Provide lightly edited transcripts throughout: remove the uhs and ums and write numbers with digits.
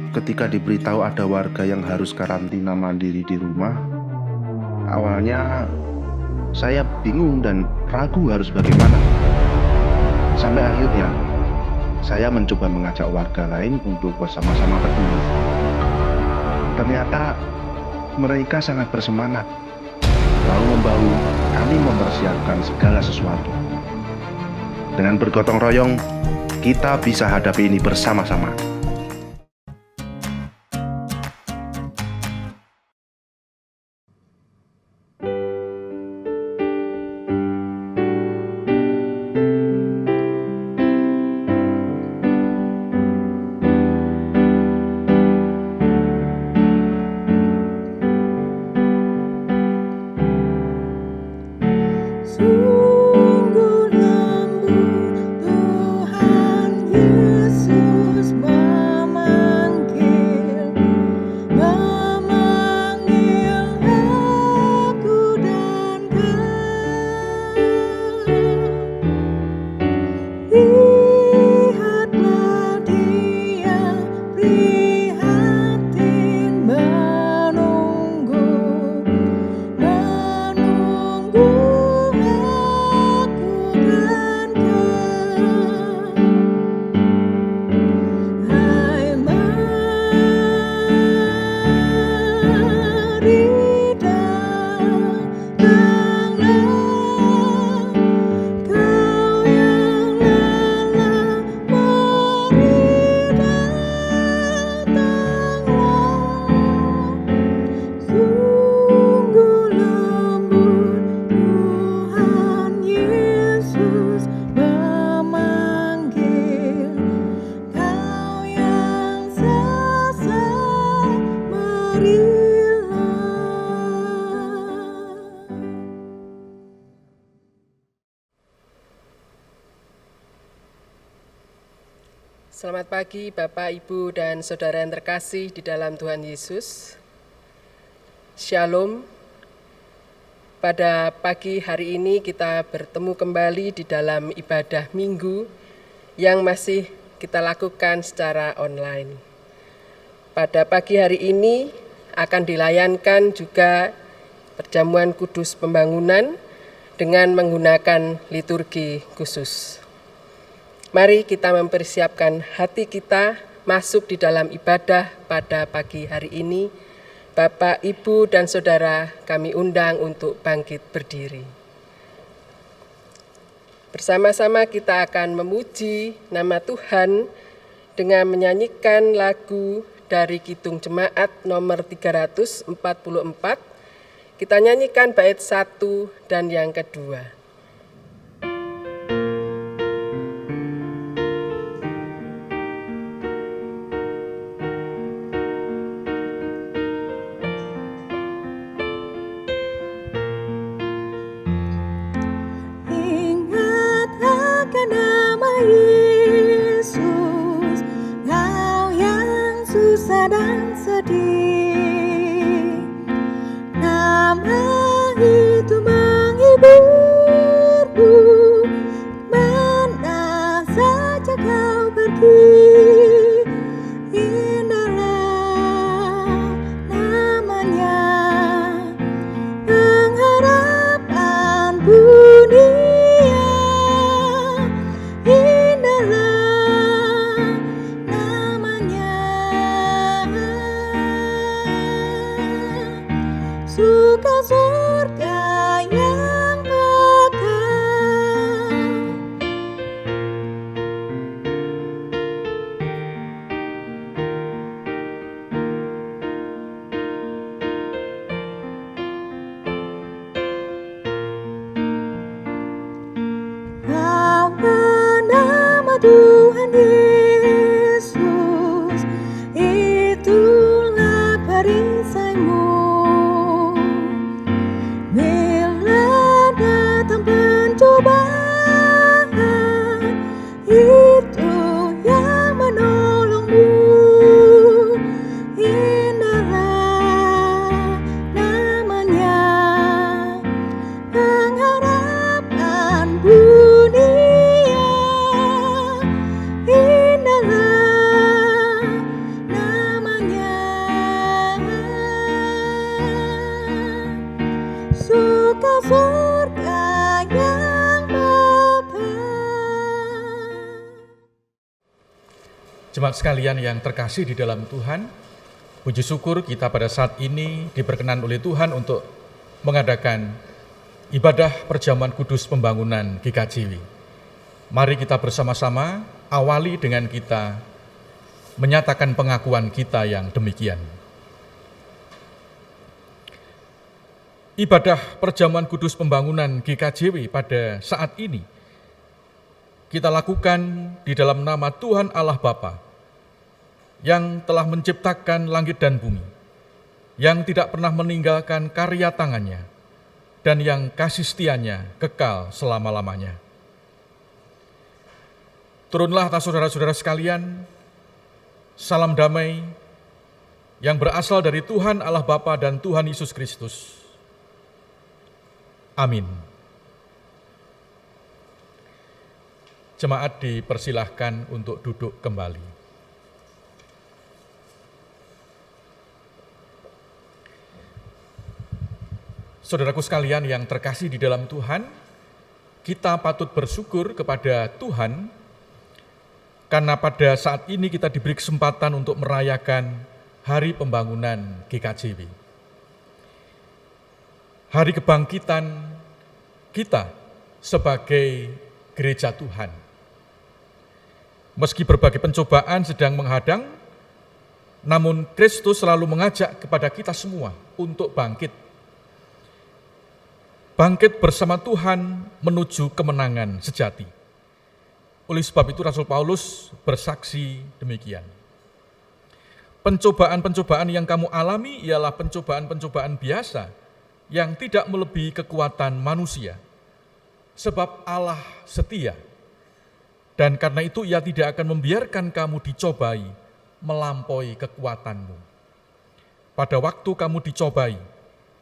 ketika diberitahu ada warga yang harus karantina mandiri di rumah, awalnya saya bingung dan ragu harus bagaimana. Sampai akhirnya saya mencoba mengajak warga lain untuk bersama-sama peduli. Ternyata mereka sangat bersemangat. Bahu-membahu kami mempersiapkan segala sesuatu. Dengan bergotong royong, kita bisa hadapi ini bersama-sama. Sungguh lembut Tuhan Yesus memanggil aku dan kau. Lihatlah Dia prihatin menunggu Hai mari datanglah kau yang lelah, mari datanglah. Sungguh lembut Tuhan Yesus memanggil kau yang sesat, marilah. Selamat pagi Bapak, Ibu, dan Saudara yang terkasih di dalam Tuhan Yesus. Shalom. Pada pagi hari ini kita bertemu kembali di dalam ibadah minggu yang masih kita lakukan secara online. Pada pagi hari ini akan dilayankan juga perjamuan kudus pembangunan dengan menggunakan liturgi khusus. Mari kita mempersiapkan hati kita masuk di dalam ibadah pada pagi hari ini. Bapak, Ibu, dan Saudara kami undang untuk bangkit berdiri. Bersama-sama kita akan memuji nama Tuhan dengan menyanyikan lagu dari Kidung Jemaat nomor 344. Kita nyanyikan bait 1 dan yang kedua. Ingat akan nama Yesus, kau yang susah dan sedih. Nama itu menghiburmu, mana saja kau pergi. Indahlah namanya, pengharapan dunia. Indahlah namanya, suka surga yang kekal. Bahwa nama Tuhan Yesus itulah perisaimu. Bila datang pencobaan, itu yang menolongmu. Indahlah namanya, pengharapan dunia. Indahlah surga yang mekar. Jemaat sekalian yang terkasih di dalam Tuhan, puji syukur kita pada saat ini diberkenan oleh Tuhan untuk mengadakan ibadah perjamuan kudus pembangunan GKJW. Mari kita bersama-sama awali dengan kita menyatakan pengakuan kita yang demikian. Ibadah perjamuan kudus pembangunan GKJW pada saat ini kita lakukan di dalam nama Tuhan Allah Bapa yang telah menciptakan langit dan bumi, yang tidak pernah meninggalkan karya tangannya, dan yang kasih setianya kekal selama-lamanya. Turunlah atas saudara-saudara sekalian, salam damai yang berasal dari Tuhan Allah Bapa dan Tuhan Yesus Kristus. Amin. Jemaat dipersilahkan untuk duduk kembali. Saudaraku sekalian yang terkasih di dalam Tuhan, kita patut bersyukur kepada Tuhan karena pada saat ini kita diberi kesempatan untuk merayakan Hari Pembangunan GKJW. Hari kebangkitan kita sebagai gereja Tuhan. Meski berbagai pencobaan sedang menghadang, namun Kristus selalu mengajak kepada kita semua untuk bangkit. Bangkit bersama Tuhan menuju kemenangan sejati. Oleh sebab itu Rasul Paulus bersaksi demikian. Pencobaan-pencobaan yang kamu alami ialah pencobaan-pencobaan biasa yang tidak melebihi kekuatan manusia. Sebab Allah setia. Dan karena itu Ia tidak akan membiarkan kamu dicobai melampaui kekuatanmu. Pada waktu kamu dicobai,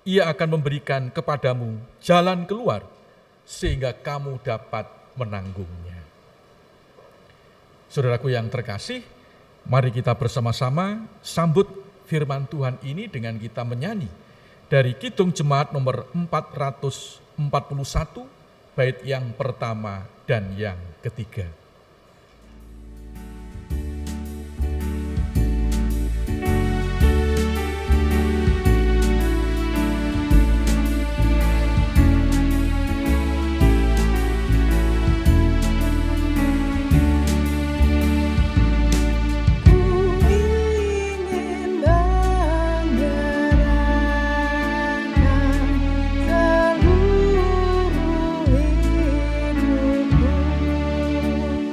Ia akan memberikan kepadamu jalan keluar sehingga kamu dapat menanggungnya. Saudaraku yang terkasih, mari kita bersama-sama sambut firman Tuhan ini dengan kita menyanyi dari Kidung Jemaat nomor 441, bait yang pertama dan yang ketiga. Seluruh hidupku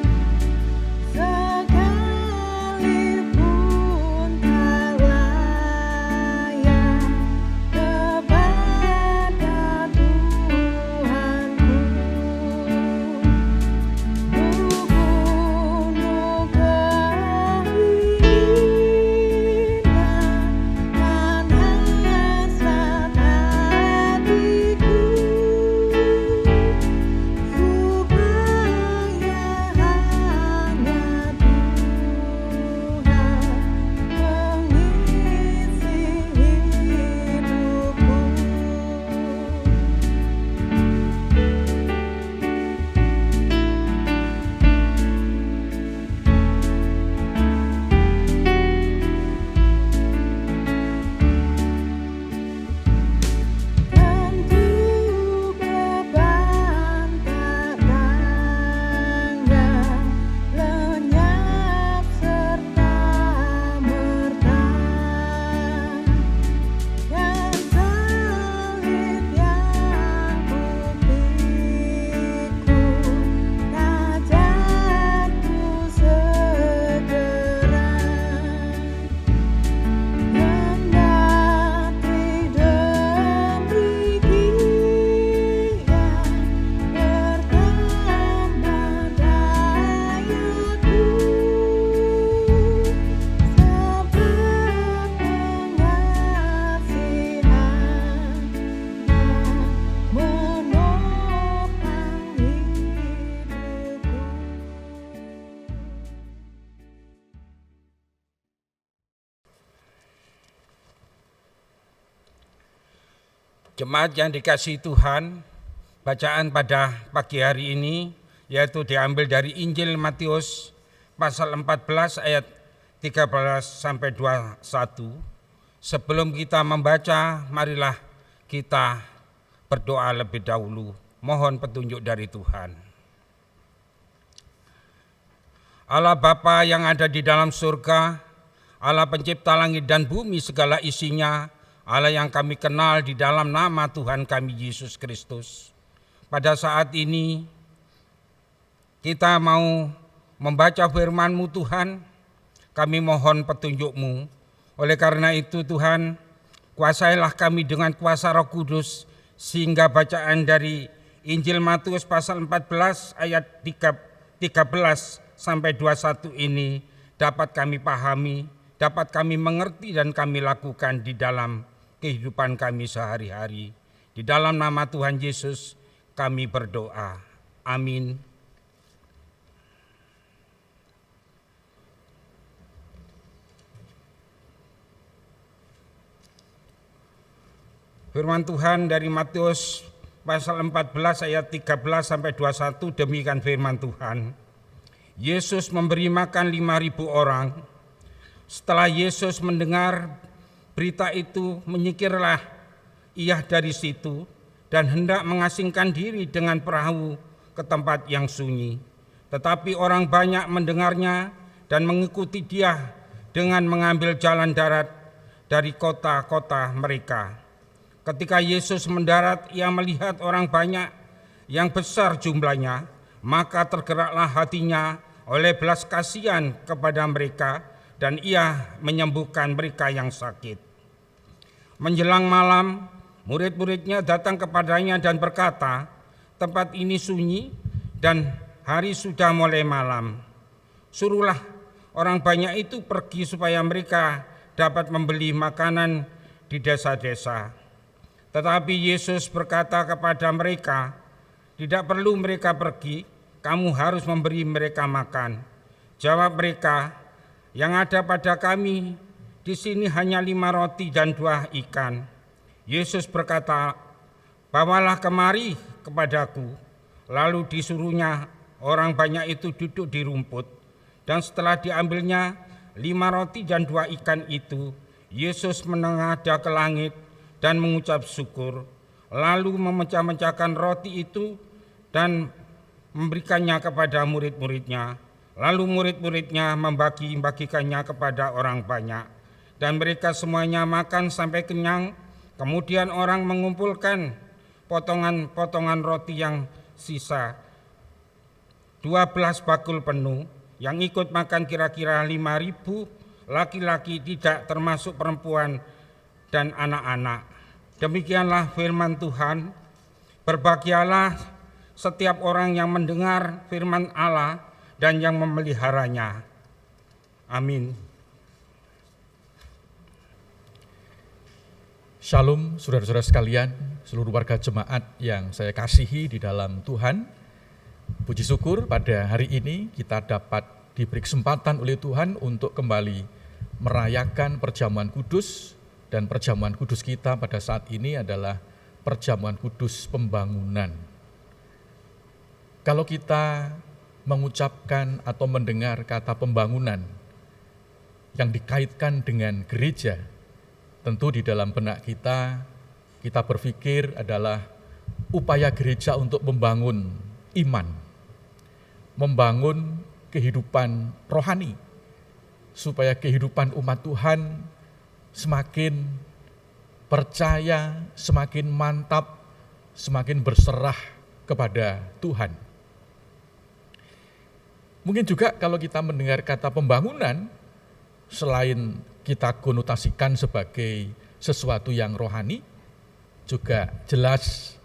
Jemaat yang dikasihi Tuhan, bacaan pada pagi hari ini yaitu diambil dari Injil Matius pasal 14 ayat 13 sampai 21. Sebelum kita membaca, marilah kita berdoa lebih dahulu. Mohon petunjuk dari Tuhan. Allah Bapa yang ada di dalam surga, Allah pencipta langit dan bumi segala isinya, Allah yang kami kenal di dalam nama Tuhan kami Yesus Kristus. Pada saat ini kita mau membaca firman-Mu Tuhan, kami mohon petunjuk-Mu. Oleh karena itu Tuhan, kuasailah kami dengan kuasa Roh Kudus, sehingga bacaan dari Injil Matius pasal 14 ayat 13 sampai 21 ini dapat kami pahami, dapat kami mengerti dan kami lakukan di dalam kehidupan kami sehari-hari. Di dalam nama Tuhan Yesus kami berdoa. Amin. Firman Tuhan dari Matius pasal 14 ayat 13 sampai 21, demikian firman Tuhan. Yesus memberi makan 5.000 orang. Setelah Yesus mendengar berita itu, menyingkirlah ia dari situ dan hendak mengasingkan diri dengan perahu ke tempat yang sunyi. Tetapi orang banyak mendengarnya dan mengikuti dia dengan mengambil jalan darat dari kota-kota mereka. Ketika Yesus mendarat, ia melihat orang banyak yang besar jumlahnya, maka tergeraklah hatinya oleh belas kasihan kepada mereka dan ia menyembuhkan mereka yang sakit. Menjelang malam, murid-muridnya datang kepadanya dan berkata, tempat ini sunyi dan hari sudah mulai malam. Suruhlah orang banyak itu pergi supaya mereka dapat membeli makanan di desa-desa. Tetapi Yesus berkata kepada mereka, tidak perlu mereka pergi, kamu harus memberi mereka makan. Jawab mereka, yang ada pada kami di sini hanya 5 roti dan 2 ikan. Yesus berkata, bawalah kemari kepadaku. Lalu disuruhnya orang banyak itu duduk di rumput. Dan setelah diambilnya 5 roti dan 2 ikan itu, Yesus menengadah ke langit dan mengucap syukur. Lalu memecah-mecahkan roti itu dan memberikannya kepada murid-muridnya. Lalu murid-muridnya membagi-bagikannya kepada orang banyak. Dan mereka semuanya makan sampai kenyang. Kemudian orang mengumpulkan potongan-potongan roti yang sisa, 12 bakul penuh. Yang ikut makan kira-kira 5.000 laki-laki, tidak termasuk perempuan dan anak-anak. Demikianlah firman Tuhan. Berbahagialah setiap orang yang mendengar firman Allah dan yang memeliharanya. Amin. Shalom saudara-saudara sekalian, seluruh warga jemaat yang saya kasihi di dalam Tuhan. Puji syukur pada hari ini kita dapat diberi kesempatan oleh Tuhan untuk kembali merayakan perjamuan kudus. Dan perjamuan kudus kita pada saat ini adalah perjamuan kudus pembangunan. Kalau kita mengucapkan atau mendengar kata pembangunan yang dikaitkan dengan gereja, tentu di dalam benak kita berpikir adalah upaya gereja untuk membangun iman, membangun kehidupan rohani, supaya kehidupan umat Tuhan semakin percaya, semakin mantap, semakin berserah kepada Tuhan. Mungkin juga kalau kita mendengar kata pembangunan, selain kita konotasikan sebagai sesuatu yang rohani, juga jelas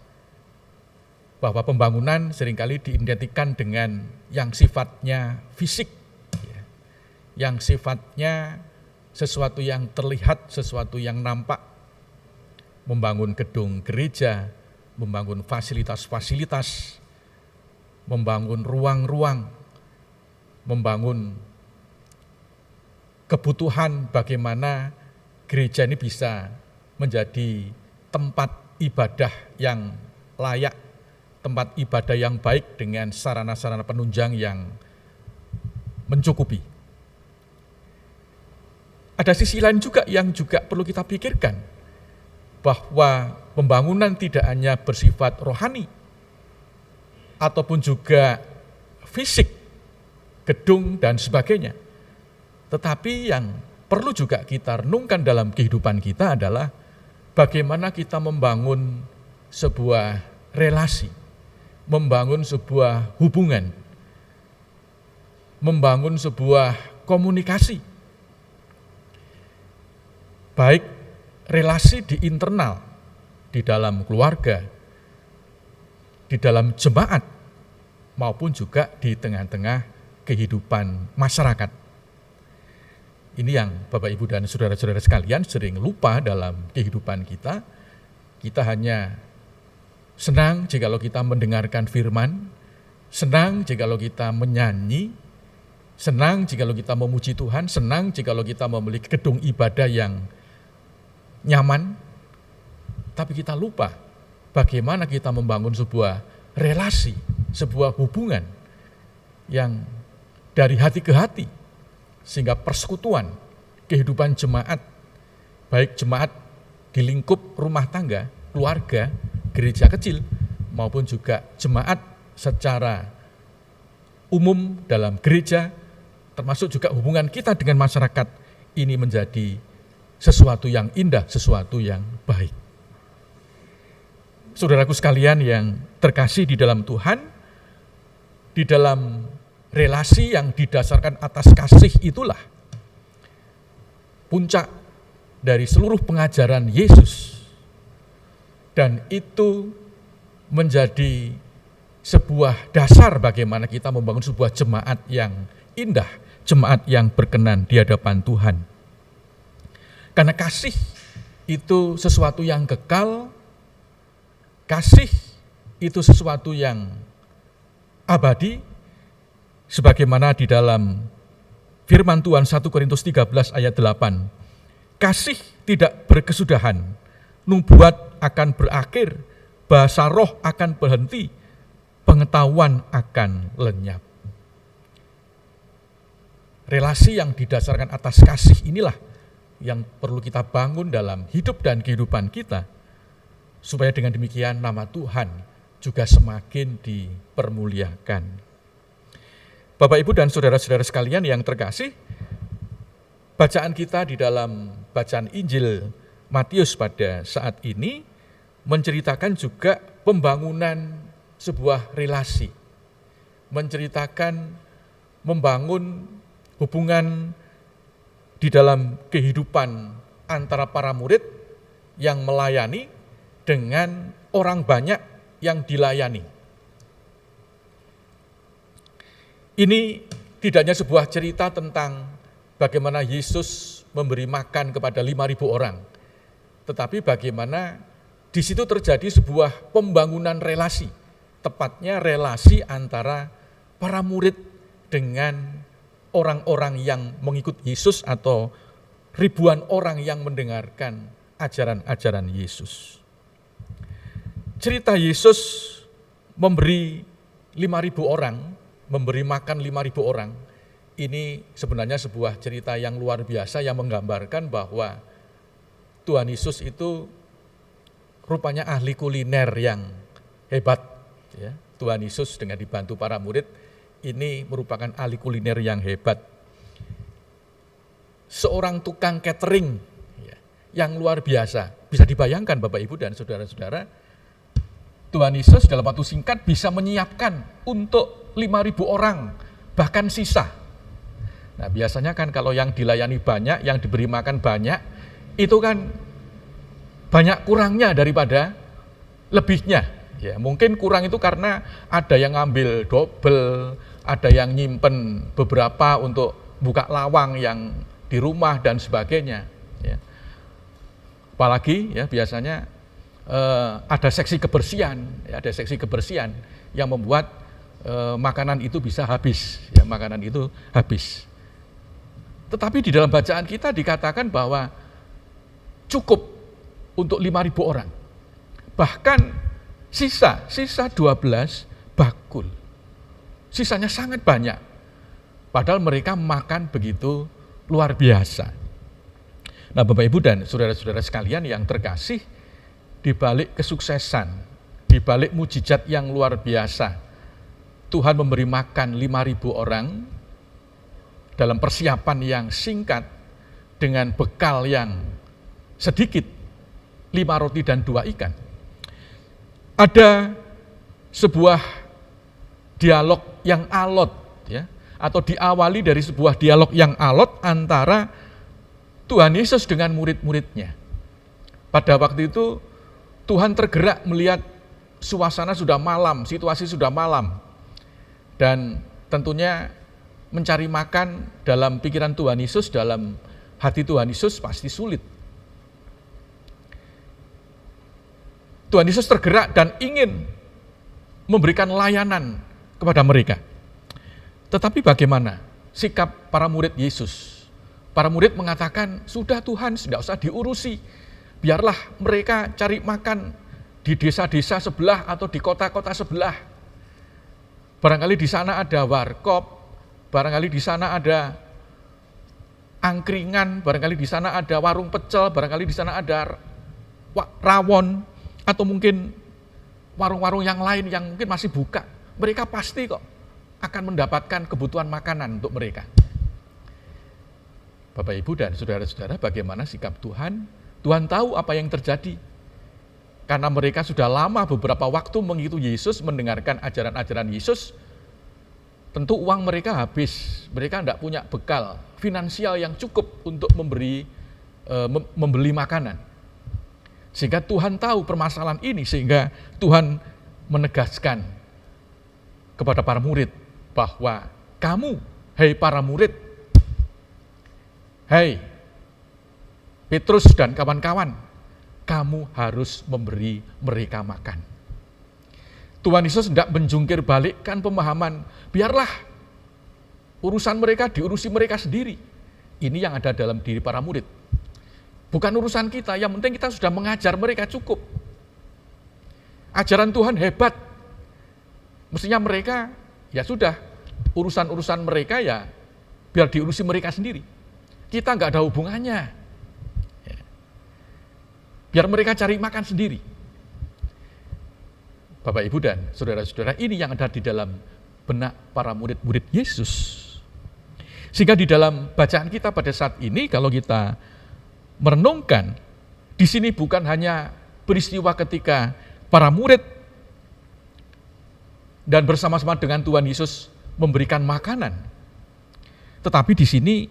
bahwa pembangunan seringkali diidentikan dengan yang sifatnya fisik, yang sifatnya sesuatu yang terlihat, sesuatu yang nampak. Membangun gedung gereja, membangun fasilitas-fasilitas, membangun ruang-ruang, membangun kebutuhan bagaimana gereja ini bisa menjadi tempat ibadah yang layak, tempat ibadah yang baik dengan sarana-sarana penunjang yang mencukupi. Ada sisi lain juga yang juga perlu kita pikirkan, bahwa pembangunan tidak hanya bersifat rohani, ataupun juga fisik, gedung dan sebagainya. Tetapi yang perlu juga kita renungkan dalam kehidupan kita adalah bagaimana kita membangun sebuah relasi, membangun sebuah hubungan, membangun sebuah komunikasi. Baik relasi di internal, di dalam keluarga, di dalam jemaat, maupun juga di tengah-tengah kehidupan masyarakat. Ini yang Bapak, Ibu, dan saudara-saudara sekalian sering lupa dalam kehidupan kita. Kita hanya senang jikalau kita mendengarkan firman, senang jikalau kita menyanyi, senang jikalau kita memuji Tuhan, senang jikalau kita memiliki gedung ibadah yang nyaman, tapi kita lupa bagaimana kita membangun sebuah relasi, sebuah hubungan yang dari hati ke hati, sehingga persekutuan kehidupan jemaat, baik jemaat di lingkup rumah tangga, keluarga, gereja kecil, maupun juga jemaat secara umum dalam gereja, termasuk juga hubungan kita dengan masyarakat, ini menjadi sesuatu yang indah, sesuatu yang baik. Saudaraku sekalian yang terkasih di dalam Tuhan, di dalam relasi yang didasarkan atas kasih itulah puncak dari seluruh pengajaran Yesus. Dan itu menjadi sebuah dasar bagaimana kita membangun sebuah jemaat yang indah, jemaat yang berkenan di hadapan Tuhan. Karena kasih itu sesuatu yang kekal, kasih itu sesuatu yang abadi, sebagaimana di dalam firman Tuhan 1 Korintus 13 ayat 8. Kasih tidak berkesudahan, nubuat akan berakhir, bahasa roh akan berhenti, pengetahuan akan lenyap. Relasi yang didasarkan atas kasih inilah yang perlu kita bangun dalam hidup dan kehidupan kita, supaya dengan demikian nama Tuhan juga semakin dipermuliakan. Bapak, Ibu, dan saudara-saudara sekalian yang terkasih, bacaan kita di dalam bacaan Injil Matius pada saat ini menceritakan juga pembangunan sebuah relasi, menceritakan membangun hubungan di dalam kehidupan antara para murid yang melayani dengan orang banyak yang dilayani. Ini tidak hanya sebuah cerita tentang bagaimana Yesus memberi makan kepada 5.000 orang, tetapi bagaimana di situ terjadi sebuah pembangunan relasi, tepatnya relasi antara para murid dengan orang-orang yang mengikut Yesus atau ribuan orang yang mendengarkan ajaran-ajaran Yesus. Cerita Yesus memberi 5.000 orang, memberi makan 5.000 orang, ini sebenarnya sebuah cerita yang luar biasa yang menggambarkan bahwa Tuhan Yesus itu rupanya ahli kuliner yang hebat. Ya. Tuhan Yesus dengan dibantu para murid ini merupakan ahli kuliner yang hebat. Seorang tukang catering yang luar biasa. Bisa dibayangkan Bapak, Ibu, dan saudara-saudara, Tuhan Yesus dalam waktu singkat bisa menyiapkan untuk 5.000 orang, bahkan sisa. Nah, biasanya kan kalau yang dilayani banyak, yang diberi makan banyak, itu kan banyak kurangnya daripada lebihnya. Ya, mungkin kurang itu karena ada yang ngambil double, ada yang nyimpen beberapa untuk buka lawang yang di rumah dan sebagainya. Ya. Apalagi ya biasanya ada seksi kebersihan, ya, ada seksi kebersihan yang membuat makanan itu bisa habis, ya, makanan itu habis. Tetapi di dalam bacaan kita dikatakan bahwa cukup untuk 5.000 orang. Bahkan sisa 12 bakul. Sisanya sangat banyak. Padahal mereka makan begitu luar biasa. Nah, Bapak Ibu dan saudara-saudara sekalian yang terkasih, di balik kesuksesan, di balik mujizat yang luar biasa, Tuhan memberi makan 5.000 orang dalam persiapan yang singkat dengan bekal yang sedikit, 5 roti dan 2 ikan. Ada sebuah dialog yang alot, ya, atau diawali dari sebuah dialog yang alot antara Tuhan Yesus dengan murid-muridnya. Pada waktu itu Tuhan tergerak melihat suasana sudah malam, situasi sudah malam, dan tentunya mencari makan dalam pikiran Tuhan Yesus, dalam hati Tuhan Yesus pasti sulit. Tuhan Yesus tergerak dan ingin memberikan layanan kepada mereka. Tetapi bagaimana sikap para murid Yesus? Para murid mengatakan, sudah Tuhan, tidak usah diurusi. Biarlah mereka cari makan di desa-desa sebelah atau di kota-kota sebelah. Barangkali di sana ada warkop, barangkali di sana ada angkringan, barangkali di sana ada warung pecel, barangkali di sana ada rawon, atau mungkin warung-warung yang lain yang mungkin masih buka. Mereka pasti kok akan mendapatkan kebutuhan makanan untuk mereka. Bapak, Ibu, dan saudara-saudara, bagaimana sikap Tuhan? Tuhan tahu apa yang terjadi. Karena mereka sudah lama beberapa waktu mengikuti Yesus, mendengarkan ajaran-ajaran Yesus, tentu uang mereka habis. Mereka tidak punya bekal finansial yang cukup untuk membeli makanan. Sehingga Tuhan tahu permasalahan ini, sehingga Tuhan menegaskan kepada para murid bahwa kamu, hei para murid, hei Petrus dan kawan-kawan, kamu harus memberi mereka makan. Tuhan Yesus tidak menjungkir balikkan pemahaman, biarlah urusan mereka diurusi mereka sendiri. Ini yang ada dalam diri para murid. Bukan urusan kita, yang penting kita sudah mengajar mereka cukup. Ajaran Tuhan hebat. Mestinya mereka, ya sudah, urusan-urusan mereka ya biar diurusi mereka sendiri. Kita nggak ada hubungannya. Biar mereka cari makan sendiri. Bapak, Ibu, dan saudara-saudara, ini yang ada di dalam benak para murid-murid Yesus. Sehingga di dalam bacaan kita pada saat ini, kalau kita merenungkan, di sini bukan hanya peristiwa ketika para murid dan bersama-sama dengan Tuhan Yesus memberikan makanan. Tetapi di sini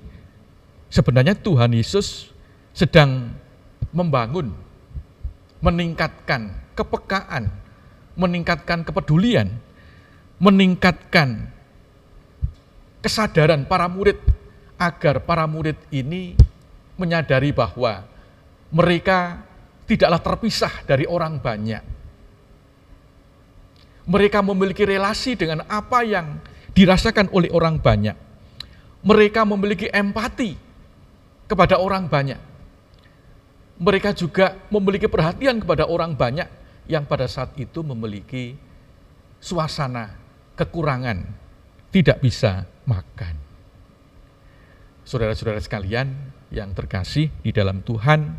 sebenarnya Tuhan Yesus sedang membangun, meningkatkan kepekaan, meningkatkan kepedulian, meningkatkan kesadaran para murid agar para murid ini menyadari bahwa mereka tidaklah terpisah dari orang banyak. Mereka memiliki relasi dengan apa yang dirasakan oleh orang banyak. Mereka memiliki empati kepada orang banyak. Mereka juga memiliki perhatian kepada orang banyak yang pada saat itu memiliki suasana kekurangan, tidak bisa makan. Saudara-saudara sekalian yang terkasih di dalam Tuhan,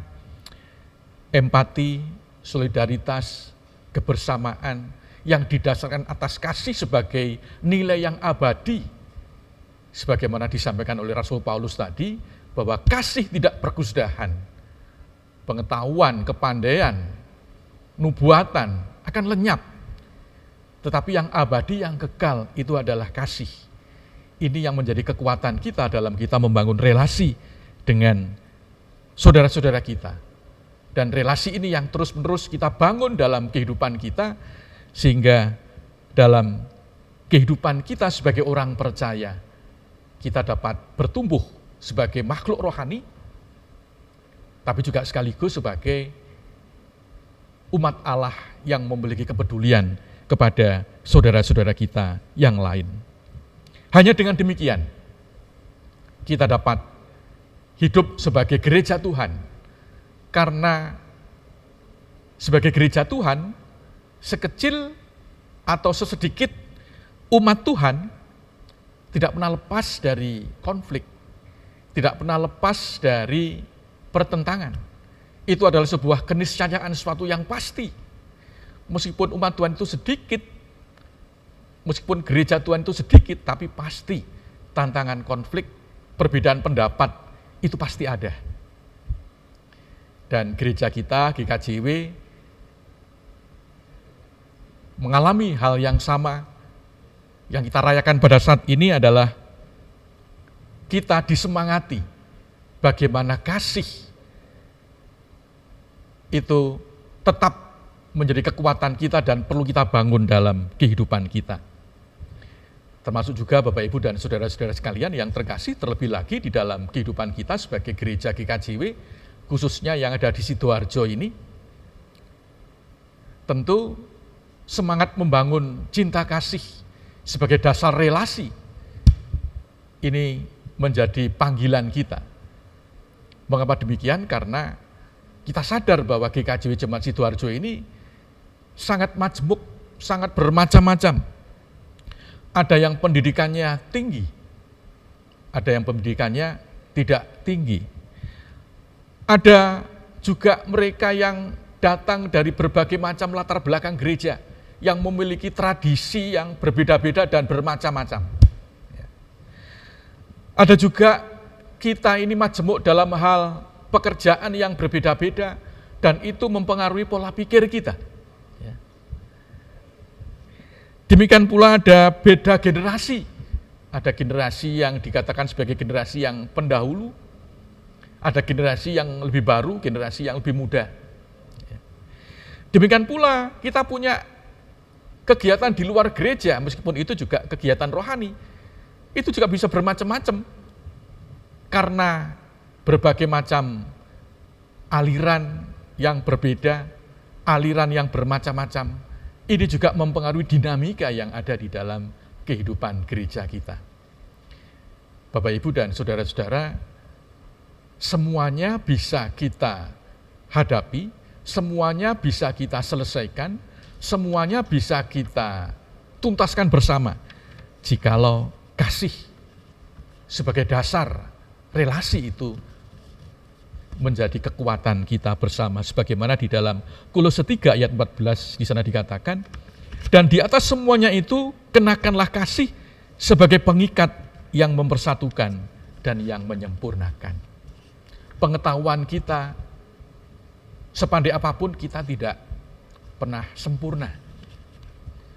empati, solidaritas, kebersamaan yang didasarkan atas kasih sebagai nilai yang abadi, sebagaimana disampaikan oleh Rasul Paulus tadi, bahwa kasih tidak berkesudahan, pengetahuan, kepandaian, nubuatan akan lenyap, tetapi yang abadi, yang kekal itu adalah kasih. Ini yang menjadi kekuatan kita dalam kita membangun relasi dengan saudara-saudara kita. Dan relasi ini yang terus-menerus kita bangun dalam kehidupan kita, sehingga dalam kehidupan kita sebagai orang percaya, kita dapat bertumbuh sebagai makhluk rohani, tapi juga sekaligus sebagai umat Allah yang memiliki kepedulian kepada saudara-saudara kita yang lain. Hanya dengan demikian, kita dapat hidup sebagai gereja Tuhan, karena Sebagai gereja Tuhan, sekecil atau sesedikit umat Tuhan tidak pernah lepas dari konflik, tidak pernah lepas dari pertentangan. Itu adalah sebuah keniscayaan, sesuatu yang pasti. Meskipun umat Tuhan itu sedikit, meskipun gereja Tuhan itu sedikit, tapi pasti tantangan konflik, perbedaan pendapat, itu pasti ada. Dan gereja kita, GKJW, mengalami hal yang sama. Yang kita rayakan pada saat ini adalah kita disemangati bagaimana kasih itu tetap menjadi kekuatan kita dan perlu kita bangun dalam kehidupan kita. Termasuk juga Bapak Ibu dan saudara-saudara sekalian yang terkasih, terlebih lagi di dalam kehidupan kita sebagai gereja GKJW, khususnya yang ada di Sidoarjo ini. Tentu semangat membangun cinta kasih sebagai dasar relasi ini menjadi panggilan kita. Mengapa demikian? Karena kita sadar bahwa GKJW Jemaat Sidoarjo ini sangat majemuk, sangat bermacam-macam. Ada yang pendidikannya tinggi, ada yang pendidikannya tidak tinggi. Ada juga mereka yang datang dari berbagai macam latar belakang gereja, yang memiliki tradisi yang berbeda-beda dan bermacam-macam. Ada juga kita ini majemuk dalam hal pekerjaan yang berbeda-beda, dan itu mempengaruhi pola pikir kita. Demikian pula ada beda generasi. Ada generasi yang dikatakan sebagai generasi yang pendahulu, ada generasi yang lebih baru, generasi yang lebih muda. Demikian pula kita punya kegiatan di luar gereja, meskipun itu juga kegiatan rohani, itu juga bisa bermacam-macam. Karena berbagai macam aliran yang berbeda, aliran yang bermacam-macam, ini juga mempengaruhi dinamika yang ada di dalam kehidupan gereja kita. Bapak, Ibu, dan saudara-saudara, semuanya bisa kita hadapi, semuanya bisa kita selesaikan, semuanya bisa kita tuntaskan bersama, jikalau kasih sebagai dasar relasi itu menjadi kekuatan kita bersama. Sebagaimana di dalam Kolose 3 ayat 14 di sana dikatakan, dan di atas semuanya itu kenakanlah kasih sebagai pengikat yang mempersatukan dan yang menyempurnakan. Pengetahuan kita, sepandai apapun, kita tidak pernah sempurna.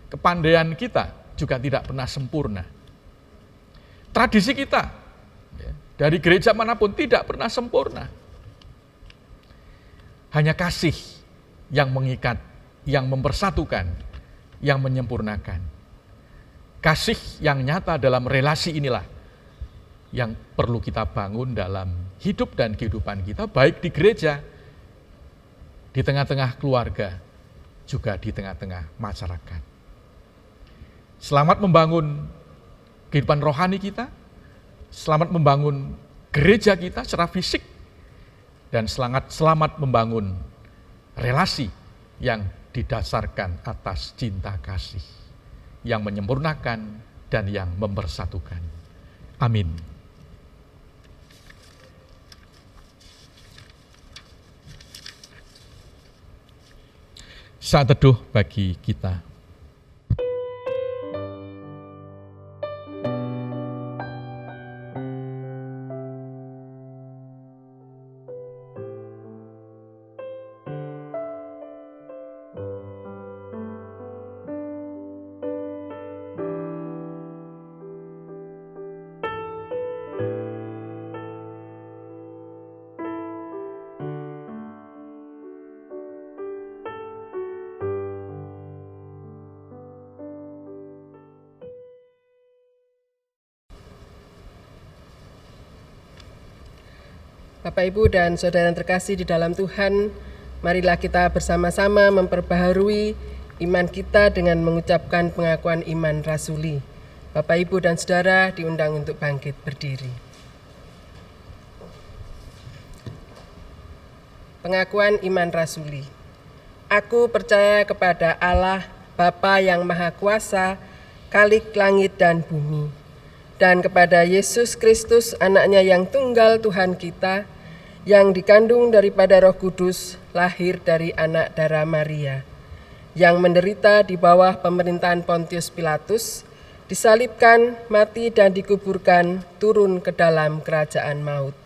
Kepandaian kita juga tidak pernah sempurna. Tradisi kita dari gereja manapun tidak pernah sempurna. Hanya kasih yang mengikat, yang mempersatukan, yang menyempurnakan. Kasih yang nyata dalam relasi inilah yang perlu kita bangun dalam hidup dan kehidupan kita, baik di gereja, di tengah-tengah keluarga, juga di tengah-tengah masyarakat. Selamat membangun kehidupan rohani kita, selamat membangun gereja kita secara fisik, dan selamat membangun relasi yang didasarkan atas cinta kasih, yang menyempurnakan dan yang mempersatukan. Amin. Saat teduh bagi kita. Bapak, Ibu, dan saudara yang terkasih di dalam Tuhan, marilah kita bersama-sama memperbaharui iman kita dengan mengucapkan pengakuan iman rasuli. Bapak, Ibu, dan saudara diundang untuk bangkit berdiri. Pengakuan iman rasuli. Aku percaya kepada Allah, Bapa yang Maha Kuasa, Khalik langit dan bumi, dan kepada Yesus Kristus, anaknya yang tunggal Tuhan kita, yang dikandung daripada Roh Kudus, lahir dari anak darah Maria, yang menderita di bawah pemerintahan Pontius Pilatus, disalibkan, mati dan dikuburkan, turun ke dalam kerajaan maut.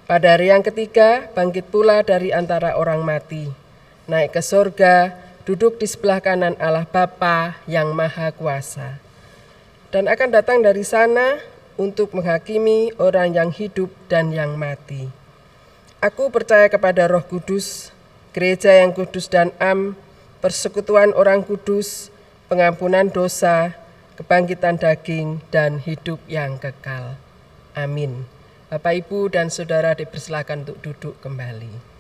Pada hari yang ketiga, bangkit pula dari antara orang mati, naik ke sorga, duduk di sebelah kanan Allah Bapa yang Maha Kuasa, dan akan datang dari sana untuk menghakimi orang yang hidup dan yang mati. Aku percaya kepada Roh Kudus, gereja yang kudus dan am, persekutuan orang kudus, pengampunan dosa, kebangkitan daging, dan hidup yang kekal. Amin. Bapak, Ibu, dan Saudara dipersilakan untuk duduk kembali.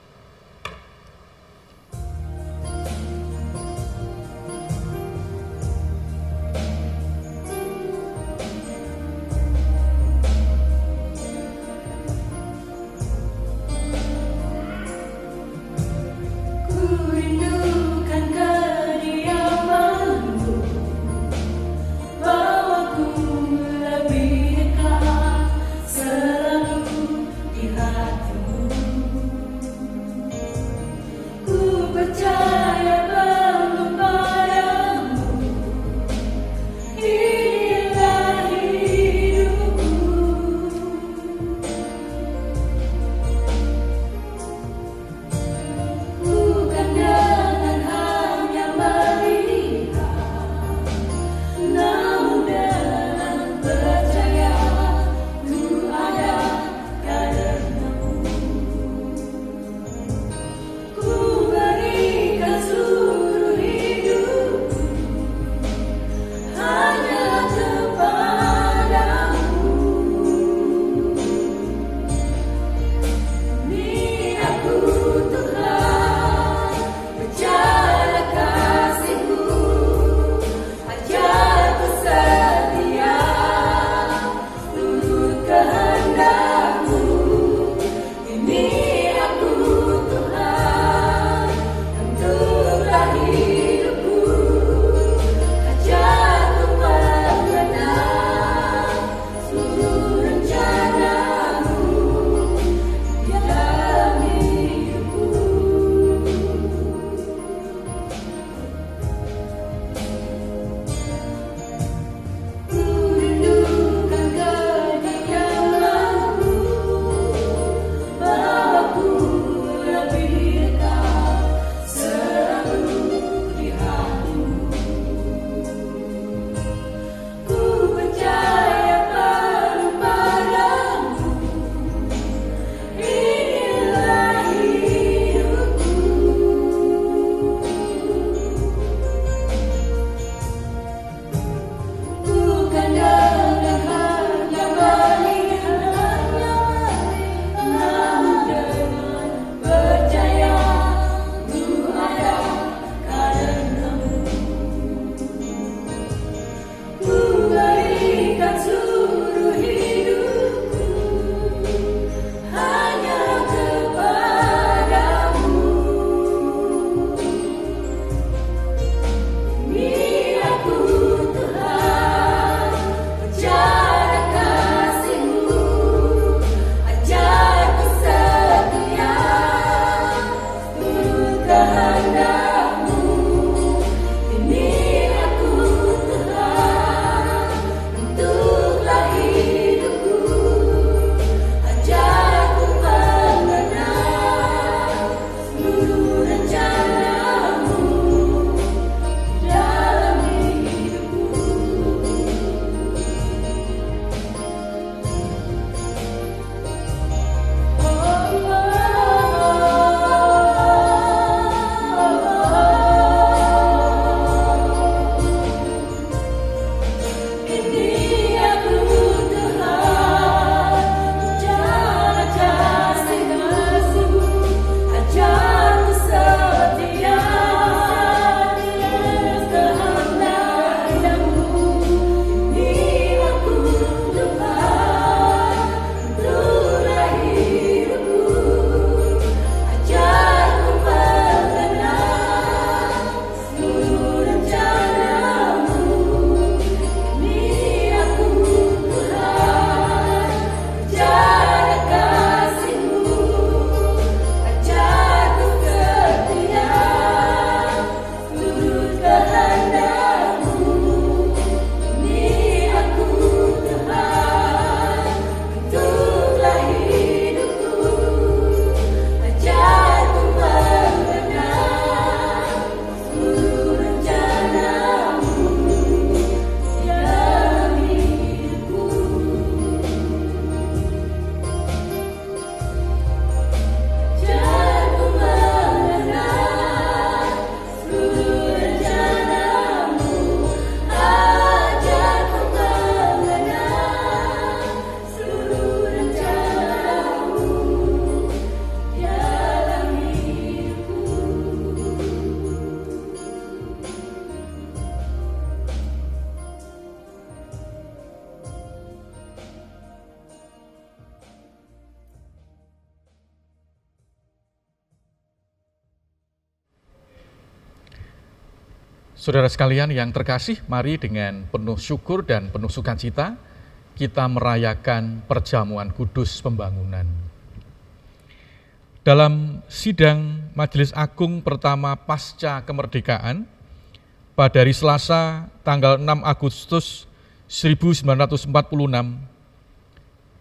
Saudara sekalian yang terkasih, mari dengan penuh syukur dan penuh sukacita kita merayakan perjamuan kudus pembangunan. Dalam sidang Majelis Agung pertama pasca kemerdekaan, pada hari Selasa tanggal 6 Agustus 1946,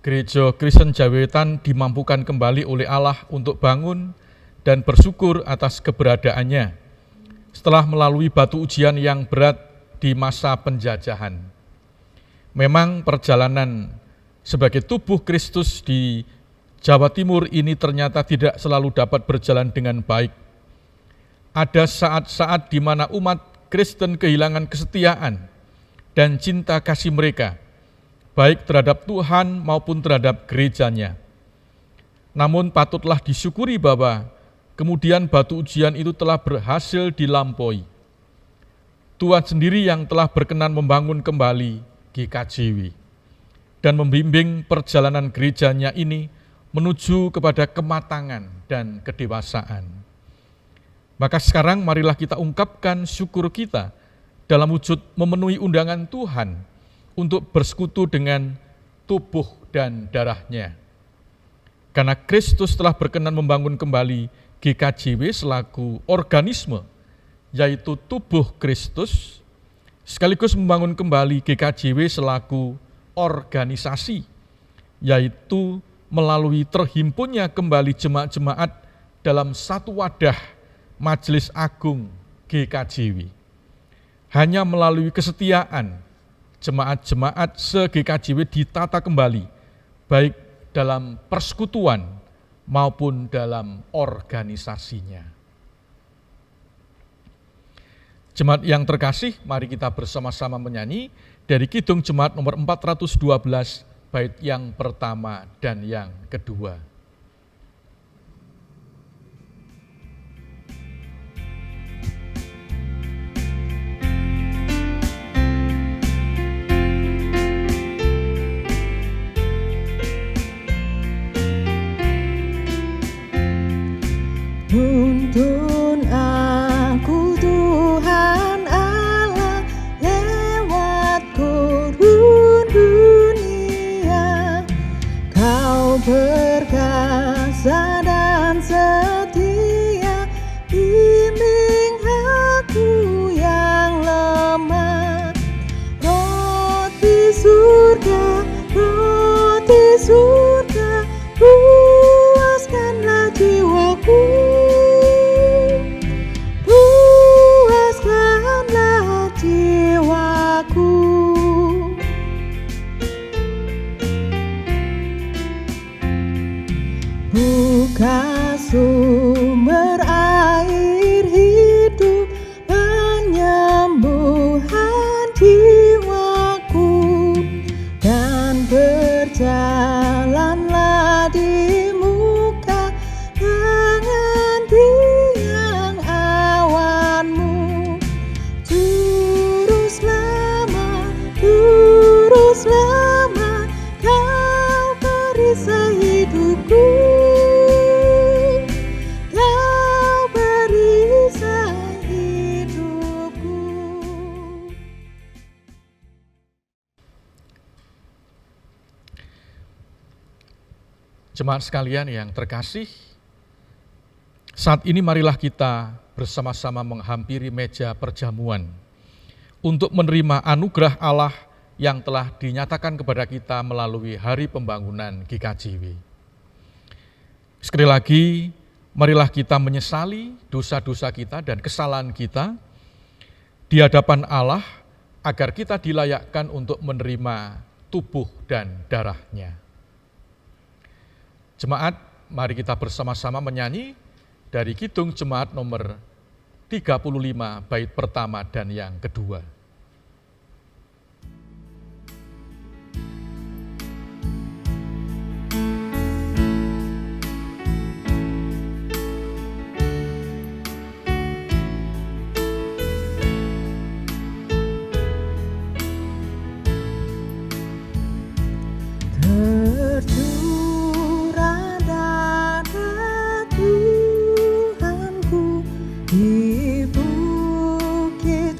Gereja Kristen Jawetan dimampukan kembali oleh Allah untuk bangun dan bersyukur atas keberadaannya setelah melalui batu ujian yang berat di masa penjajahan. Memang perjalanan sebagai tubuh Kristus di Jawa Timur ini ternyata tidak selalu dapat berjalan dengan baik. Ada saat-saat di mana umat Kristen kehilangan kesetiaan dan cinta kasih mereka, baik terhadap Tuhan maupun terhadap gerejanya. Namun patutlah disyukuri bahwa kemudian batu ujian itu telah berhasil dilampaui. Tuhan sendiri yang telah berkenan membangun kembali GKJW dan membimbing perjalanan gerejanya ini menuju kepada kematangan dan kedewasaan. Maka sekarang marilah kita ungkapkan syukur kita dalam wujud memenuhi undangan Tuhan untuk bersekutu dengan tubuh dan darahnya. Karena Kristus telah berkenan membangun kembali GKJW selaku organisme, yaitu tubuh Kristus, sekaligus membangun kembali GKJW selaku organisasi, yaitu melalui terhimpunnya kembali jemaat-jemaat dalam satu wadah Majelis Agung GKJW. Hanya melalui kesetiaan, jemaat-jemaat se-GKJW ditata kembali, baik dalam persekutuan maupun dalam organisasinya. Jemaat yang terkasih, mari kita bersama-sama menyanyi dari Kidung Jemaat nomor 412, bait yang pertama dan yang kedua. Tuntun aku Tuhan Allah lewat gurun dunia. Kau perkasa dan setia, bimbing aku yang lemah. Roti surga, puaskanlah jiwaku. Buka sumber air hidup, penyembuhan jiwaku, dan berjalanlah di muka dengan tiang awanmu. Terus lama, kau perisai hidupku. Jemaat sekalian yang terkasih, saat ini marilah kita bersama-sama menghampiri meja perjamuan untuk menerima anugerah Allah yang telah dinyatakan kepada kita melalui Hari Pembangunan GKJW. Sekali lagi, marilah kita menyesali dosa-dosa kita dan kesalahan kita di hadapan Allah agar kita dilayakkan untuk menerima tubuh dan darah-Nya. Jemaat, mari kita bersama-sama menyanyi dari Kidung Jemaat nomor 35, bait pertama dan yang kedua. Di bukit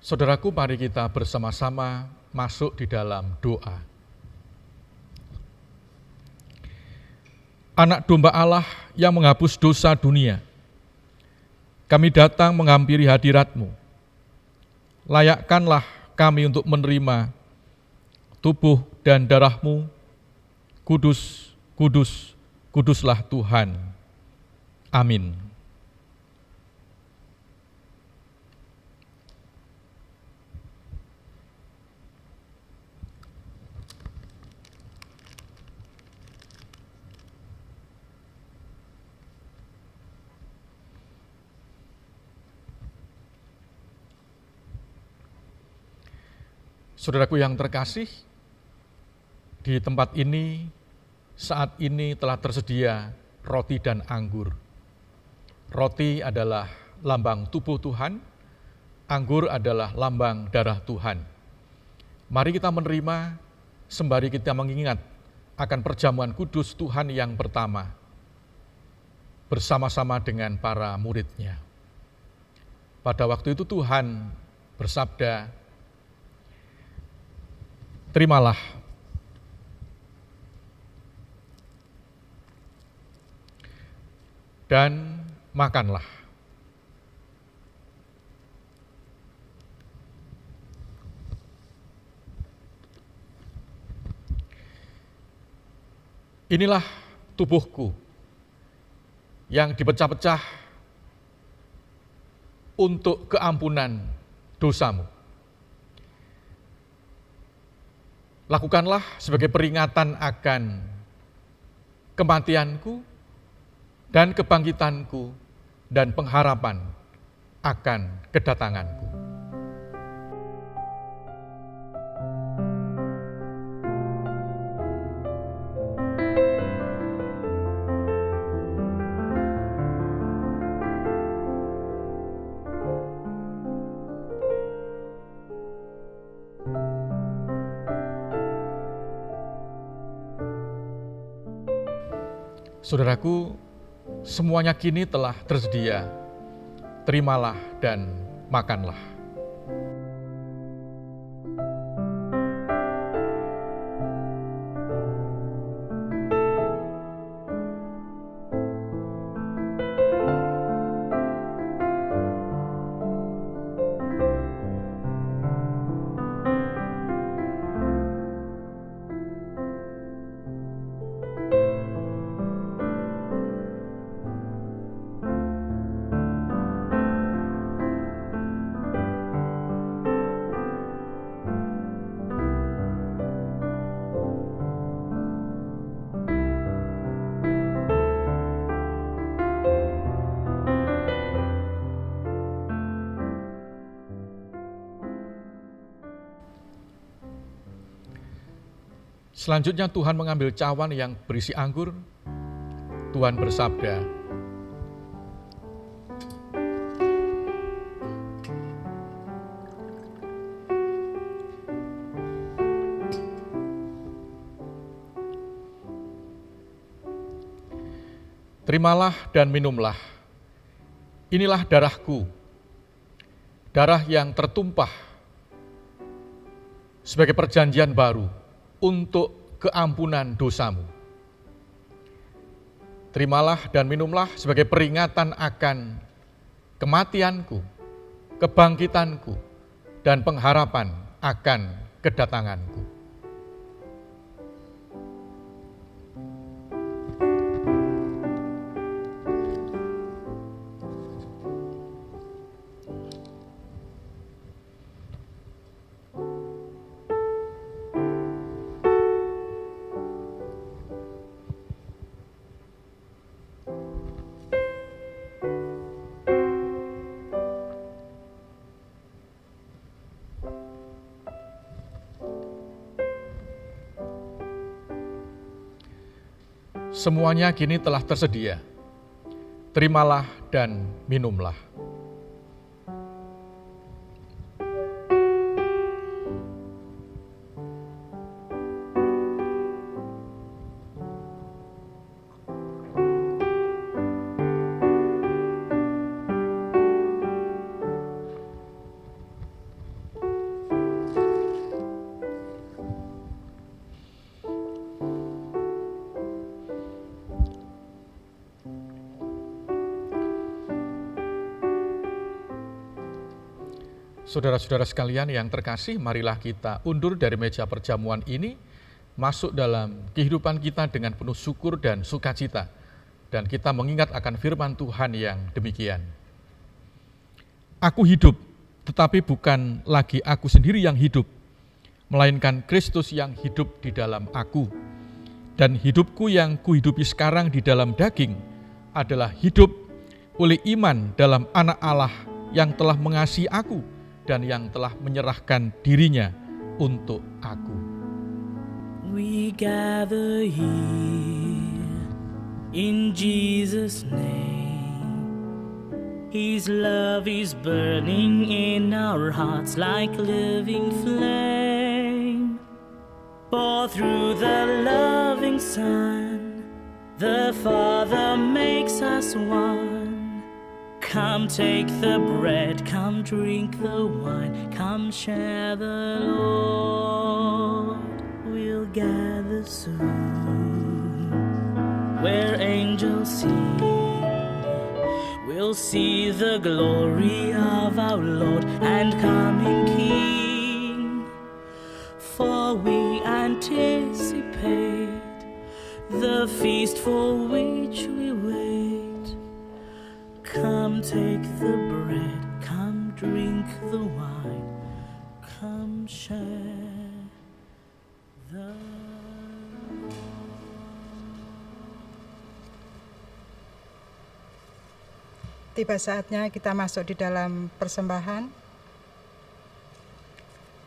Saudaraku, mari kita bersama-sama masuk di dalam doa. Anak domba Allah yang menghapus dosa dunia, kami datang menghampiri hadirat-Mu. Layakkanlah kami untuk menerima tubuh dan darah-Mu. Kudus, kudus, kuduslah Tuhan. Amin. Saudaraku yang terkasih, di tempat ini saat ini telah tersedia roti dan anggur. Roti adalah lambang tubuh Tuhan, anggur adalah lambang darah Tuhan. Mari kita menerima sembari kita mengingat akan perjamuan kudus Tuhan yang pertama bersama-sama dengan para murid-Nya. Pada waktu itu Tuhan bersabda, "Terimalah dan makanlah. Inilah tubuhku yang dipecah-pecah untuk keampunan dosamu. Lakukanlah sebagai peringatan akan kematianku dan kebangkitanku dan pengharapan akan kedatanganku." Saudaraku, semuanya kini telah tersedia. Terimalah dan makanlah. Selanjutnya Tuhan mengambil cawan yang berisi anggur. Tuhan bersabda, "Terimalah dan minumlah. Inilah darahku, darah yang tertumpah sebagai perjanjian baru untuk keampunan dosamu. Terimalah dan minumlah sebagai peringatan akan kematianku, kebangkitanku, dan pengharapan akan kedatanganku." Semuanya kini telah tersedia. Terimalah dan minumlah. Saudara-saudara sekalian yang terkasih, marilah kita undur dari meja perjamuan ini, masuk dalam kehidupan kita dengan penuh syukur dan sukacita. Dan kita mengingat akan firman Tuhan yang demikian. Aku hidup, tetapi bukan lagi aku sendiri yang hidup, melainkan Kristus yang hidup di dalam aku. Dan hidupku yang kuhidupi sekarang di dalam daging adalah hidup oleh iman dalam Anak Allah yang telah mengasihi aku dan yang telah menyerahkan dirinya untuk aku. We gather here in Jesus' name. His love is burning in our hearts like living flame. For through the loving Son, the Father makes us one. Come take the bread, come drink the wine, come share the Lord. We'll gather soon, where angels sing. We'll see the glory of our Lord and coming King. For we anticipate the feast for which we wait. Come take the bread, come drink the wine, come share the Tiba saatnya kita masuk di dalam persembahan.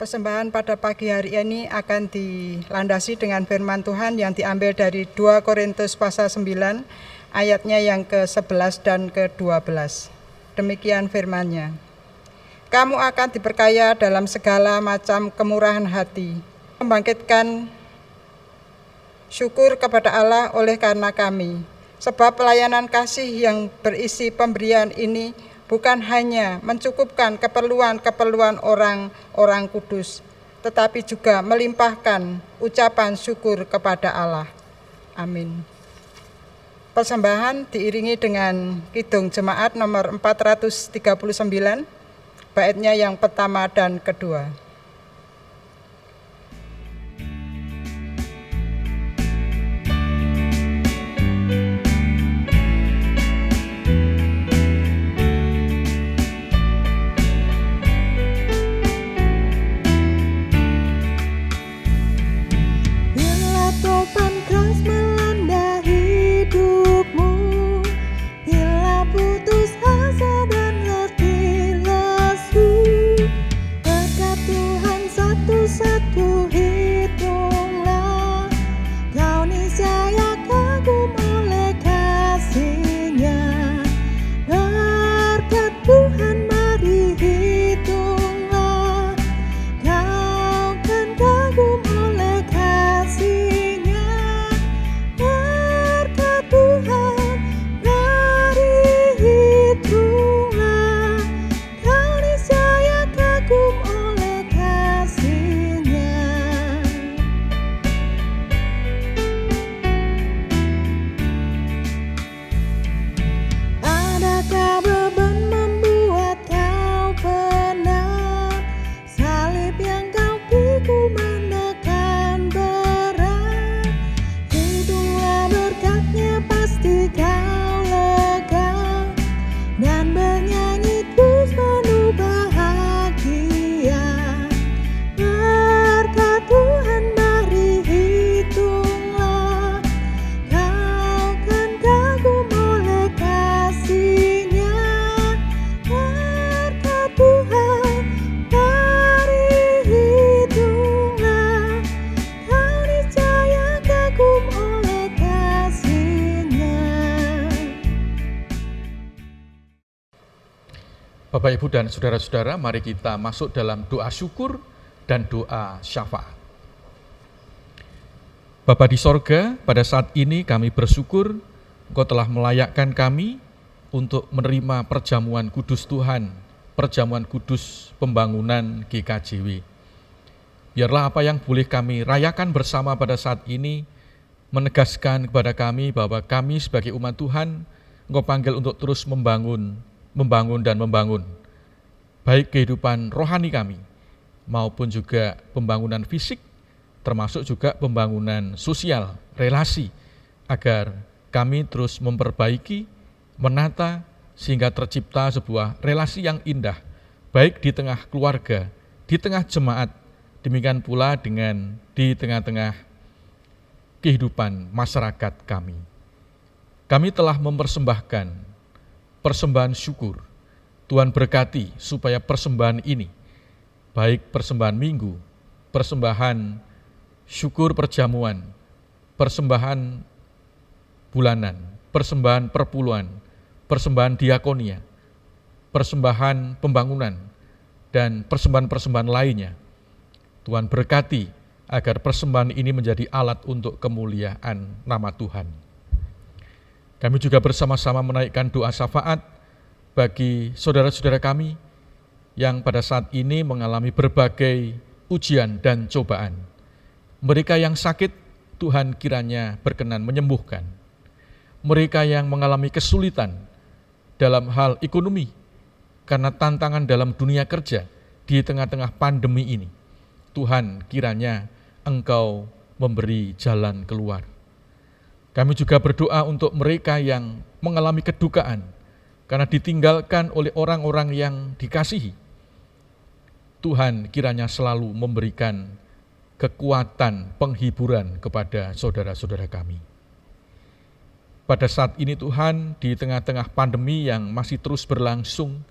Persembahan pada pagi hari ini akan dilandasi dengan firman Tuhan yang diambil dari 2 Korintus pasal 9 ayatnya yang ke-11 dan ke-12. Demikian firman-Nya. Kamu akan diperkaya dalam segala macam kemurahan hati, membangkitkan syukur kepada Allah oleh karena kami. Sebab pelayanan kasih yang berisi pemberian ini bukan hanya mencukupkan keperluan-keperluan orang-orang kudus, tetapi juga melimpahkan ucapan syukur kepada Allah. Amin. Persembahan diiringi dengan kidung jemaat nomor 439, baitnya yang pertama dan kedua. Bapak, Ibu, dan saudara-saudara, mari kita masuk dalam doa syukur dan doa syafaat. Bapa di sorga, pada saat ini kami bersyukur Engkau telah melayakkan kami untuk menerima perjamuan kudus Tuhan, perjamuan kudus pembangunan GKJW. Biarlah apa yang boleh kami rayakan bersama pada saat ini menegaskan kepada kami bahwa kami sebagai umat Tuhan Engkau panggil untuk terus membangun dan membangun. baik kehidupan rohani kami maupun juga pembangunan fisik, termasuk juga pembangunan sosial, relasi, agar kami terus memperbaiki, menata, sehingga tercipta sebuah relasi yang indah, baik di tengah keluarga, di tengah jemaat, demikian pula dengan di tengah-tengah kehidupan masyarakat kami. Kami telah mempersembahkan persembahan syukur. Tuhan berkati supaya persembahan ini, baik persembahan minggu, persembahan syukur perjamuan, persembahan bulanan, persembahan perpuluhan, persembahan diakonia, persembahan pembangunan, dan persembahan-persembahan lainnya. Tuhan berkati agar persembahan ini menjadi alat untuk kemuliaan nama Tuhan. Kami juga bersama-sama menaikkan doa syafaat bagi saudara-saudara kami yang pada saat ini mengalami berbagai ujian dan cobaan. Mereka yang sakit, Tuhan kiranya berkenan menyembuhkan. Mereka yang mengalami kesulitan dalam hal ekonomi, karena tantangan dalam dunia kerja di tengah-tengah pandemi ini, Tuhan kiranya Engkau memberi jalan keluar. Kami juga berdoa untuk mereka yang mengalami kedukaan karena ditinggalkan oleh orang-orang yang dikasihi. Tuhan kiranya selalu memberikan kekuatan penghiburan kepada saudara-saudara kami. Pada saat ini Tuhan, di tengah-tengah pandemi yang masih terus berlangsung,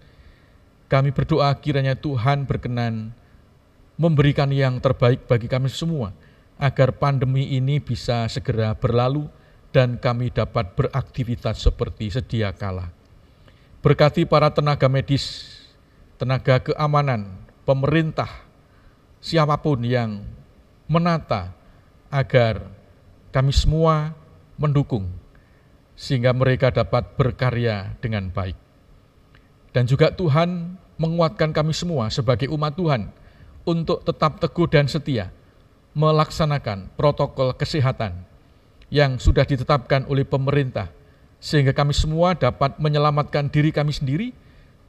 kami berdoa kiranya Tuhan berkenan memberikan yang terbaik bagi kami semua, agar pandemi ini bisa segera berlalu dan kami dapat beraktivitas seperti sedia kala. Berkati para tenaga medis, tenaga keamanan, pemerintah, siapapun yang menata agar kami semua mendukung, sehingga mereka dapat berkarya dengan baik. Dan juga Tuhan menguatkan kami semua sebagai umat Tuhan untuk tetap teguh dan setia melaksanakan protokol kesehatan yang sudah ditetapkan oleh pemerintah, sehingga kami semua dapat menyelamatkan diri kami sendiri,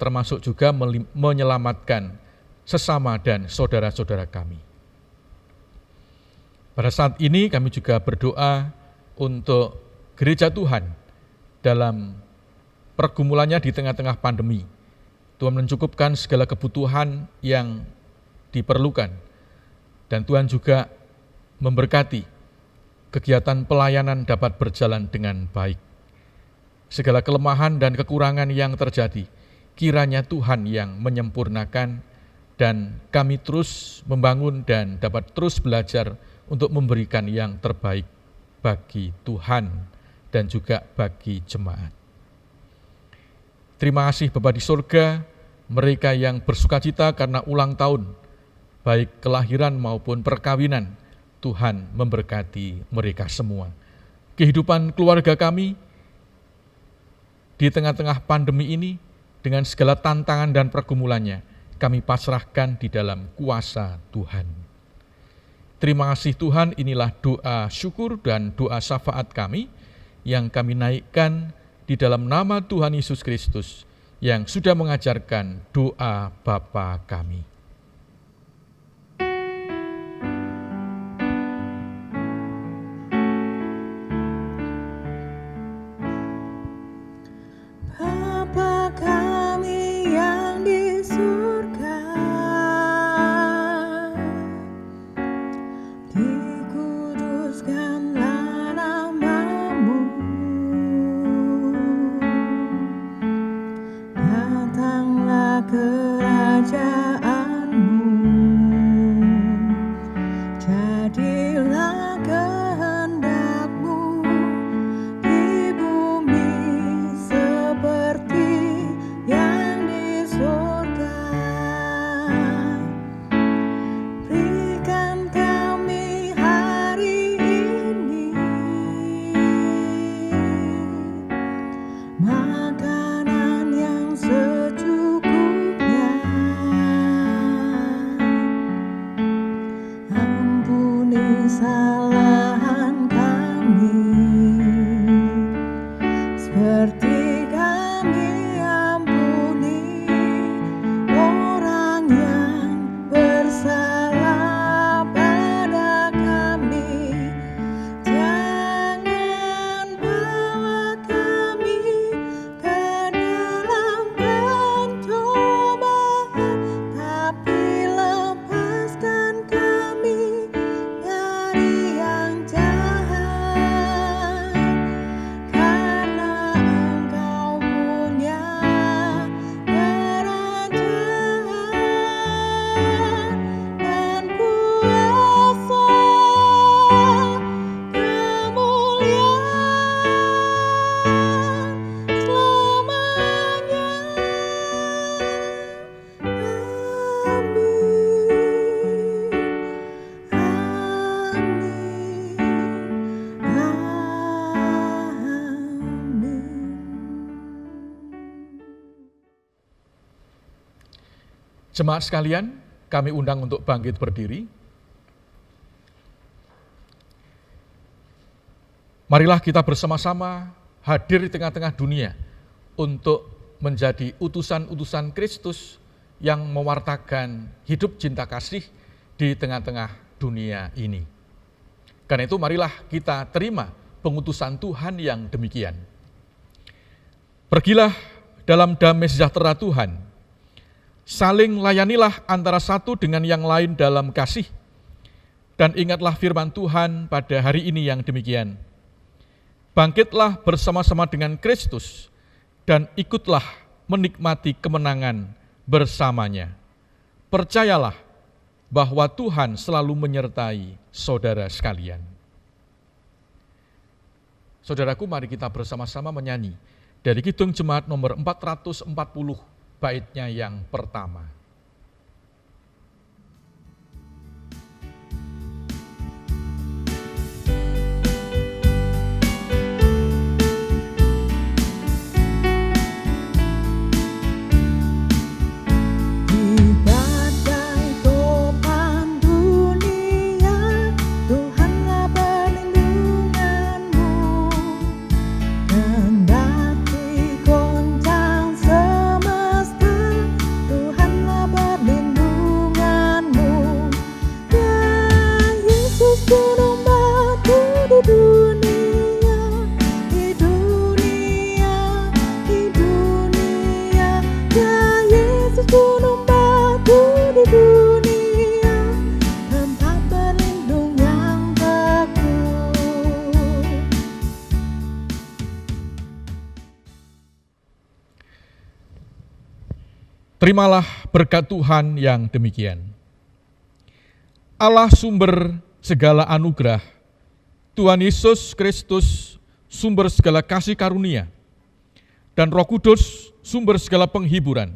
termasuk juga menyelamatkan sesama dan saudara-saudara kami. Pada saat ini kami juga berdoa untuk gereja Tuhan dalam pergumulannya di tengah-tengah pandemi. Tuhan mencukupkan segala kebutuhan yang diperlukan, dan Tuhan juga memberkati kegiatan pelayanan dapat berjalan dengan baik. Segala kelemahan dan kekurangan yang terjadi, kiranya Tuhan yang menyempurnakan, dan kami terus membangun dan dapat terus belajar untuk memberikan yang terbaik bagi Tuhan dan juga bagi jemaat. Terima kasih Bapa di surga, mereka yang bersukacita karena ulang tahun, baik kelahiran maupun perkawinan, Tuhan memberkati mereka semua. Kehidupan keluarga kami di tengah-tengah pandemi ini dengan segala tantangan dan pergumulannya, kami pasrahkan di dalam kuasa Tuhan. Terima kasih Tuhan, inilah doa syukur dan doa syafaat kami yang kami naikkan di dalam nama Tuhan Yesus Kristus yang sudah mengajarkan doa Bapa kami. Seperti kami ampuni orang Jemaat sekalian, kami undang untuk bangkit berdiri. Marilah kita bersama-sama hadir di tengah-tengah dunia untuk menjadi utusan-utusan Kristus yang mewartakan hidup cinta kasih di tengah-tengah dunia ini. Karena itu marilah kita terima pengutusan Tuhan yang demikian. Pergilah dalam damai sejahtera Tuhan, saling layanilah antara satu dengan yang lain dalam kasih, dan ingatlah firman Tuhan pada hari ini yang demikian. Bangkitlah bersama-sama dengan Kristus, dan ikutlah menikmati kemenangan bersamanya. Percayalah bahwa Tuhan selalu menyertai saudara sekalian. Saudaraku, mari kita bersama-sama menyanyi dari Kidung Jemaat nomor 440, baitnya yang pertama. Terimalah berkat Tuhan yang demikian. Allah sumber segala anugerah, Tuhan Yesus Kristus sumber segala kasih karunia, dan Roh Kudus sumber segala penghiburan,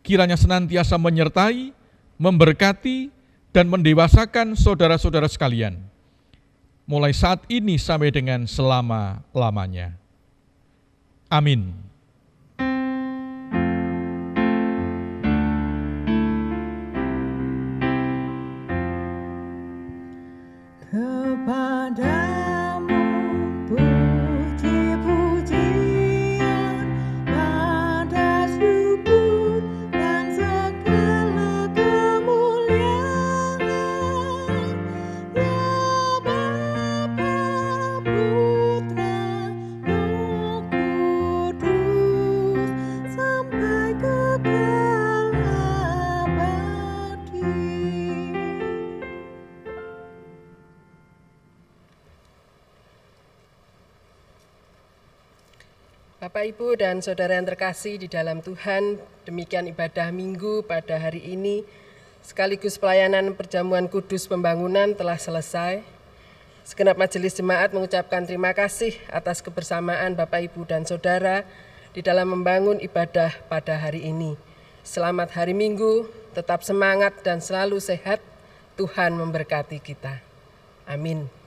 kiranya senantiasa menyertai, memberkati, dan mendewasakan saudara-saudara sekalian, mulai saat ini sampai dengan selama-lamanya. Amin. Bapak, Ibu, dan Saudara yang terkasih di dalam Tuhan, demikian ibadah Minggu pada hari ini, sekaligus pelayanan perjamuan kudus pembangunan telah selesai. Segenap majelis jemaat mengucapkan terima kasih atas kebersamaan Bapak, Ibu, dan Saudara di dalam membangun ibadah pada hari ini. Selamat hari Minggu, tetap semangat dan selalu sehat, Tuhan memberkati kita. Amin.